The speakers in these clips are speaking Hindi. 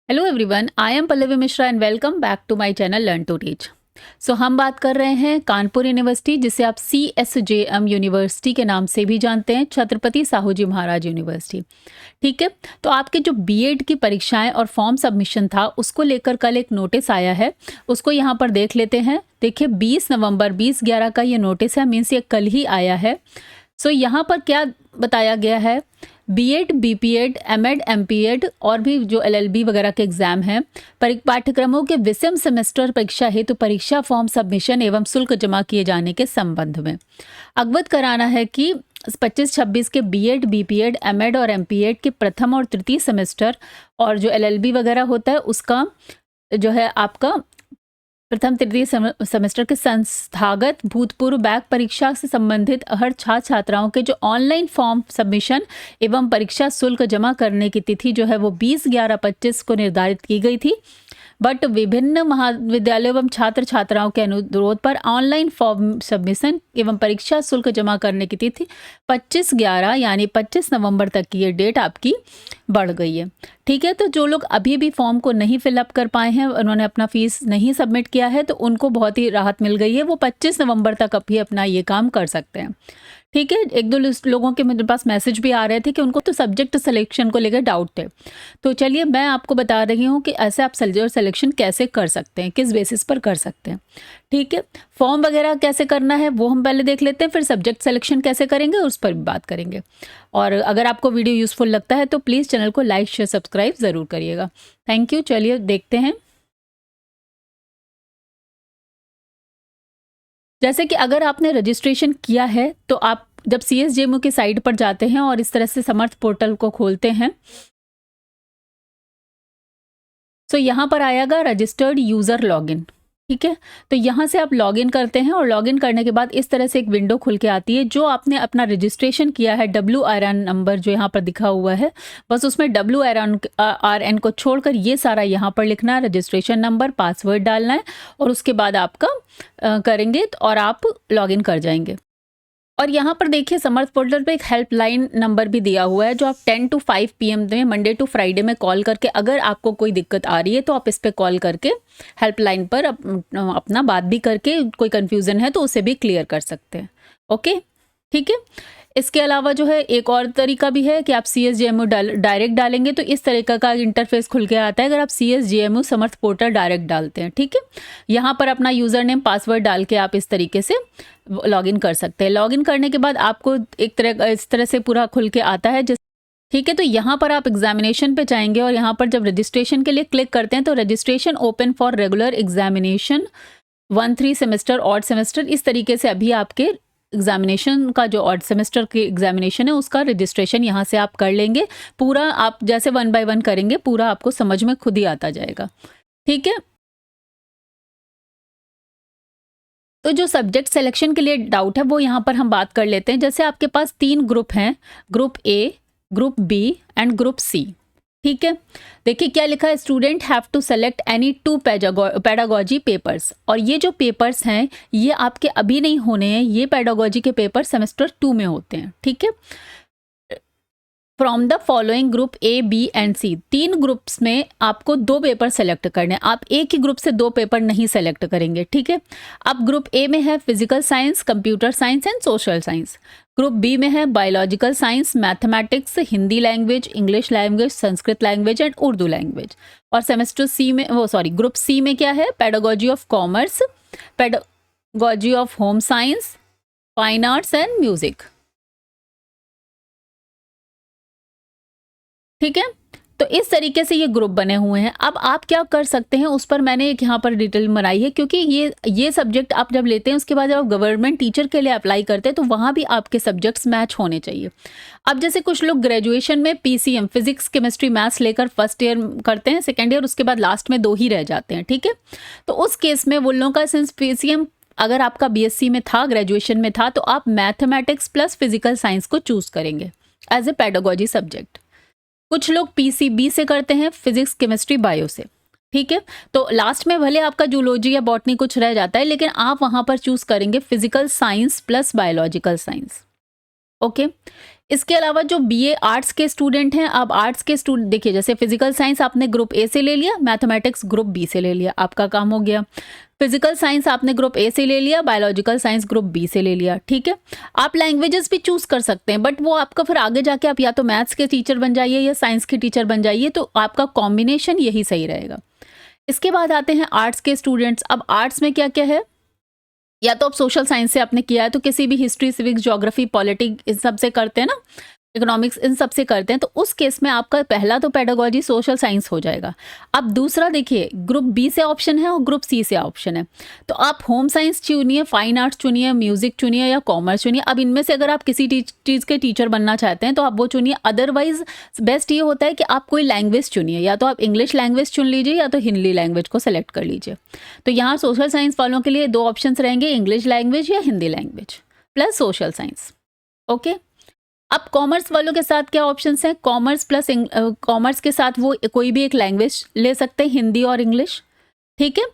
Hello everyone, I am Pallavi Mishra and welcome back to my channel learn to teach. So हम बात कर रहे हैं कानपुर यूनिवर्सिटी, जिसे आप CSJM यूनिवर्सिटी के नाम से भी जानते हैं, छत्रपति साहू जी महाराज यूनिवर्सिटी। ठीक है, तो आपके जो बीएड की परीक्षाएं और फॉर्म सबमिशन था, उसको लेकर कल एक नोटिस आया है। उसको यहाँ पर देख लेते हैं। देखिए, 20 नवंबर 2011 का ये नोटिस है, मीन्स ये कल ही आया है। सो यहाँ पर क्या बताया गया है, बीएड, बीपीएड, एमएड, एमपीएड और भी जो एलएलबी वगैरह के एग्जाम हैं, पाठ्यक्रमों के विषम सेमेस्टर परीक्षा हेतु परीक्षा फॉर्म सबमिशन एवं शुल्क जमा किए जाने के संबंध में अवगत कराना है कि 25-26 के बीएड, बीपीएड, एमएड और एमपीएड के प्रथम और तृतीय सेमेस्टर और जो एलएलबी वगैरह होता है उसका जो है आपका प्रथम तृतीय सेमेस्टर के संस्थागत भूतपूर्व बैक परीक्षा से संबंधित हर छात्र छात्राओं के जो ऑनलाइन फॉर्म सबमिशन एवं परीक्षा शुल्क जमा करने की तिथि जो है वो 20/11/25 को निर्धारित की गई थी। बट विभिन्न महाविद्यालयों एवं छात्र छात्राओं के अनुरोध पर ऑनलाइन फॉर्म सबमिशन एवं परीक्षा शुल्क जमा करने की तिथि 25/11 यानी 25 नवंबर तक की ये डेट आपकी बढ़ गई है। ठीक है, तो जो लोग अभी भी फॉर्म को नहीं फिलअप कर पाए हैं, उन्होंने अपना फीस नहीं सबमिट किया है, तो उनको बहुत ही राहत मिल गई है। वो 25 नवंबर तक अभी अपना ये काम कर सकते हैं। ठीक है, एक दो लोगों के मेरे पास मैसेज भी आ रहे थे कि उनको तो सब्जेक्ट सिलेक्शन को लेकर डाउट थे। तो चलिए मैं आपको बता रही हूँ कि ऐसे आप सब्जेक्ट सिलेक्शन कैसे कर सकते हैं, किस बेसिस पर कर सकते हैं। ठीक है, फॉर्म वगैरह कैसे करना है वो हम पहले देख लेते हैं, फिर सब्जेक्ट सिलेक्शन कैसे करेंगे उस पर भी बात करेंगे। और अगर आपको वीडियो यूज़फुल लगता है तो प्लीज़ चैनल को लाइक, शेयर, सब्सक्राइब ज़रूर करिएगा। Thank you. चलिए देखते हैं। जैसे कि अगर आपने रजिस्ट्रेशन किया है तो आप जब CSJMU की साइट पर जाते हैं और इस तरह से समर्थ पोर्टल को खोलते हैं, तो यहाँ पर आएगा रजिस्टर्ड यूज़र लॉगिन। ठीक है, तो यहाँ से आप लॉगिन करते हैं और लॉगिन करने के बाद इस तरह से एक विंडो खुल के आती है। जो आपने अपना रजिस्ट्रेशन किया है, WRN नंबर जो यहाँ पर दिखा हुआ है, बस उसमें WRN को छोड़कर ये सारा यहाँ पर लिखना है, रजिस्ट्रेशन नंबर, पासवर्ड डालना है और उसके बाद आपका करेंगे और आप लॉगिन कर जाएंगे। और यहाँ पर देखिए समर्थ पोर्टल पे एक हेल्पलाइन नंबर भी दिया हुआ है, जो आप 10 to 5 PM में मंडे टू फ्राइडे में कॉल करके अगर आपको कोई दिक्कत आ रही है तो आप इस पे कॉल करके हेल्पलाइन पर अपना बात भी करके कोई कन्फ्यूज़न है तो उसे भी क्लियर कर सकते हैं। ओके, ठीक है। इसके अलावा जो है एक और तरीका भी है कि आप CSJMU डायरेक्ट डालेंगे तो इस तरीका का इंटरफेस खुल के आता है अगर आप CSJMU समर्थ पोर्टल डायरेक्ट डालते हैं। ठीक है, यहाँ पर अपना यूज़र नेम, पासवर्ड डाल के आप इस तरीके से लॉगिन कर सकते हैं। लॉगिन करने के बाद आपको इस तरह से पूरा खुल के आता है। ठीक है, तो यहाँ पर आप एग्जामिनेशन पे जाएंगे और यहाँ पर जब रजिस्ट्रेशन के लिए क्लिक करते हैं तो registration open for regular examination 1-3 semester, odd semester, इस तरीके से अभी आपके एग्जामिनेशन का जो ऑड सेमेस्टर की एग्जामिनेशन है उसका रजिस्ट्रेशन यहाँ से आप कर लेंगे। पूरा आप जैसे 1 by 1 करेंगे, पूरा आपको समझ में खुद ही आता जाएगा। ठीक है, तो जो सब्जेक्ट सिलेक्शन के लिए डाउट है वो यहाँ पर हम बात कर लेते हैं। जैसे आपके पास 3 ग्रुप हैं, group A, group B and group C। ठीक है, देखिए क्या लिखा है, student have to select any 2 pedagogy papers. और ये जो पेपर्स हैं ये आपके अभी नहीं होने हैं, ये पेडागोजी के पेपर सेमेस्टर 2 में होते हैं। ठीक है, from the following group A, B and C, 3 groups में आपको 2 पेपर सेलेक्ट करने हैं। आप एक ही ग्रुप से 2 पेपर नहीं सेलेक्ट करेंगे। ठीक है, अब ग्रुप A में है physical science, computer science and social science. Group B में है biological science, mathematics, Hindi language, English language, Sanskrit language and Urdu language. और सेमेस्टर C में ग्रुप C में क्या है, pedagogy of commerce, pedagogy of home science, fine arts and music. ठीक है, तो इस तरीके से ये ग्रुप बने हुए हैं। अब आप क्या कर सकते हैं उस पर मैंने एक यहाँ पर डिटेल बनाई है, क्योंकि ये सब्जेक्ट आप जब लेते हैं उसके बाद जब आप गवर्नमेंट टीचर के लिए अप्लाई करते हैं तो वहाँ भी आपके सब्जेक्ट्स मैच होने चाहिए। अब जैसे कुछ लोग ग्रेजुएशन में PCM, फिजिक्स, केमिस्ट्री, मैथ्स लेकर फर्स्ट ईयर करते हैं, सेकेंड ईयर उसके बाद लास्ट में 2 ही रह जाते हैं। ठीक है, तो उस केस में वो लोगों का सिंस PCM अगर आपका BSc में था, ग्रेजुएशन में था, तो आप मैथमेटिक्स प्लस फिजिकल साइंस को चूज करेंगे एज ए पेडागोजी सब्जेक्ट। कुछ लोग PCB से करते हैं, फिजिक्स, केमिस्ट्री, बायो से। ठीक है, तो लास्ट में भले आपका जूलॉजी या बॉटनी कुछ रह जाता है, लेकिन आप वहां पर चूज करेंगे physical science plus biological science. Okay. इसके अलावा जो बीए आर्ट्स के स्टूडेंट हैं, अब आर्ट्स के स्टूडेंट देखिए, जैसे फिजिकल साइंस आपने ग्रुप ए से ले लिया, मैथमेटिक्स ग्रुप बी से ले लिया, आपका काम हो गया। फिजिकल साइंस आपने ग्रुप ए से ले लिया, बायोलॉजिकल साइंस ग्रुप बी से ले लिया, ठीक है। आप लैंग्वेजेस भी चूज कर सकते हैं, बट वो आपका फिर आगे जाके आप या तो मैथ्स के टीचर बन जाइए या साइंस के टीचर बन जाइए, तो आपका कॉम्बिनेशन यही सही रहेगा। इसके बाद आते हैं आर्ट्स के स्टूडेंट्स। अब आर्ट्स में क्या क्या है, या तो आप सोशल साइंस से आपने किया है तो किसी भी हिस्ट्री, सिविक्स, ज्योग्राफी, पॉलिटिक्स, इन सब से करते हैं ना, इकोनॉमिक्स, इन सब से करते हैं, तो उस केस में आपका पहला तो पेडागोजी सोशल साइंस हो जाएगा। अब दूसरा देखिए, ग्रुप बी से ऑप्शन है और ग्रुप सी से ऑप्शन है, तो आप होम साइंस चुनिए, फाइन आर्ट्स चुनिए, म्यूजिक चुनिए या कॉमर्स चुनिए। अब इनमें से अगर आप किसी चीज़ के टीचर बनना चाहते हैं तो आप वो चुनिए, अदरवाइज बेस्ट ये होता है कि आप कोई लैंग्वेज चुनिए, या तो आप इंग्लिश लैंग्वेज चुन लीजिए या तो हिंदी लैंग्वेज को सेलेक्ट कर लीजिए। तो यहाँ सोशल साइंस वालों के लिए 2 ऑप्शन रहेंगे, इंग्लिश लैंग्वेज या Hindi language plus social science. Okay. अब कॉमर्स वालों के साथ क्या ऑप्शंस हैं, कॉमर्स प्लस कॉमर्स के साथ वो कोई भी एक लैंग्वेज ले सकते हैं, हिंदी और इंग्लिश, ठीक है।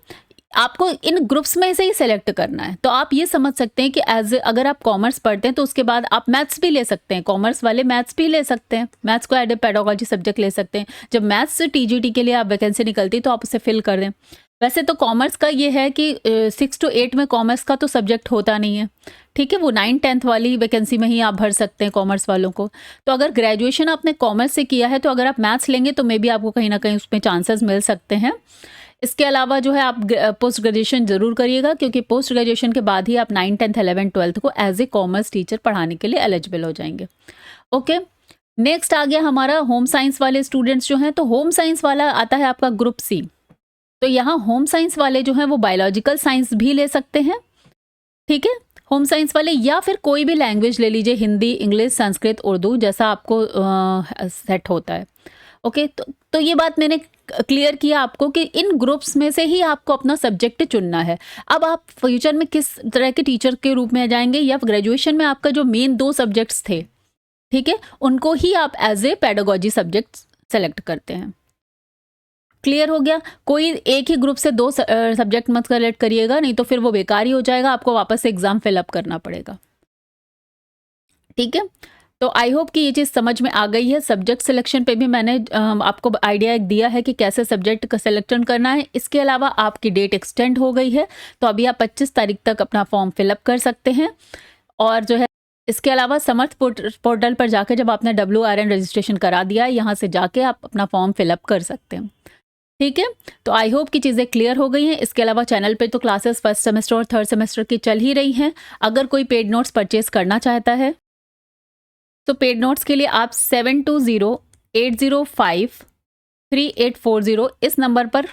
आपको इन ग्रुप्स में से ही सेलेक्ट करना है। तो आप ये समझ सकते हैं कि अगर आप कॉमर्स पढ़ते हैं तो उसके बाद आप मैथ्स भी ले सकते हैं, कॉमर्स वाले मैथ्स भी ले सकते हैं, मैथ्स को एड ए पेडागोजी सब्जेक्ट ले सकते हैं। जब मैथ्स से टीजीटी के लिए आप वैकेंसी निकलती तो आप उसे फिल कर दें। वैसे तो कॉमर्स का ये है कि 6 to 8 में कॉमर्स का तो सब्जेक्ट होता नहीं है, ठीक है, वो 9th-10th वाली वैकेंसी में ही आप भर सकते हैं कॉमर्स वालों को। तो अगर ग्रेजुएशन आपने कॉमर्स से किया है तो अगर आप मैथ्स लेंगे तो मे बी आपको कहीं ना कहीं उसमें चांसेस मिल सकते हैं। इसके अलावा जो है आप पोस्ट ग्रेजुएशन जरूर करिएगा, क्योंकि पोस्ट ग्रेजुएशन के बाद ही आप 9th, 10th, 11th, 12th को एज ए कॉमर्स टीचर पढ़ाने के लिए एलिजिबल हो जाएंगे। ओके। नेक्स्ट आ गया हमारा होम साइंस वाले स्टूडेंट्स जो हैं, तो होम साइंस वाला आता है आपका ग्रुप सी। तो यहाँ होम साइंस वाले जो हैं वो बायोलॉजिकल साइंस भी ले सकते हैं, ठीक है, होम साइंस वाले, या फिर कोई भी लैंग्वेज ले लीजिए, हिंदी, इंग्लिश, संस्कृत, उर्दू, जैसा आपको सेट होता है। ओके। तो ये बात मैंने क्लियर किया आपको कि इन ग्रुप्स में से ही आपको अपना सब्जेक्ट चुनना है। अब आप फ्यूचर में किस तरह के टीचर के रूप में जाएंगे, या ग्रेजुएशन में आपका जो मेन 2 सब्जेक्ट्स थे, ठीक है, उनको ही आप as a pedagogy subject select करते हैं। क्लियर हो गया। कोई एक ही ग्रुप से 2 सब्जेक्ट मत सेलेक्ट करिएगा, नहीं तो फिर वो बेकार ही हो जाएगा, आपको वापस से एग्जाम फिलअप करना पड़ेगा, ठीक है। तो आई होप कि ये चीज़ समझ में आ गई है। सब्जेक्ट सिलेक्शन पे भी मैंने आपको आइडिया एक दिया है कि कैसे सब्जेक्ट का सिलेक्शन करना है। इसके अलावा आपकी डेट एक्सटेंड हो गई है, तो अभी आप 25 तारीख तक अपना फॉर्म फिलअप कर सकते हैं। और जो है इसके अलावा समर्थ पोर्टल पर जाकर जब आपने WRN रजिस्ट्रेशन करा दिया है, यहाँ से जाके आप अपना फॉर्म फिलअप कर सकते हैं, ठीक है। तो आई होप कि चीज़ें क्लियर हो गई हैं। इसके अलावा चैनल पे तो क्लासेस 1st सेमेस्टर और 3rd सेमेस्टर की चल ही रही हैं। अगर कोई पेड नोट्स परचेज करना चाहता है तो पेड नोट्स के लिए आप 7208053840 इस नंबर पर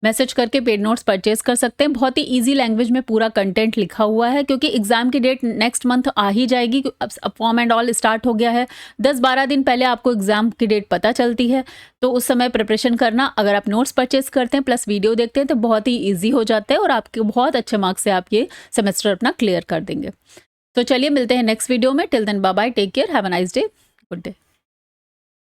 मैसेज करके पेड नोट्स परचेज कर सकते हैं। बहुत ही इजी लैंग्वेज में पूरा कंटेंट लिखा हुआ है, क्योंकि एग्जाम की डेट नेक्स्ट मंथ आ ही जाएगी। अब फॉर्म एंड ऑल स्टार्ट हो गया है, 10-12 दिन पहले आपको एग्जाम की डेट पता चलती है, तो उस समय प्रिपरेशन करना। अगर आप नोट्स परचेज करते हैं प्लस वीडियो देखते हैं तो बहुत ही ईजी हो जाता है, और आपके बहुत अच्छे मार्क्स से आप ये सेमेस्टर अपना क्लियर कर देंगे। तो चलिए मिलते हैं नेक्स्ट वीडियो में। Till then bye bye, take care, have a nice day, good day.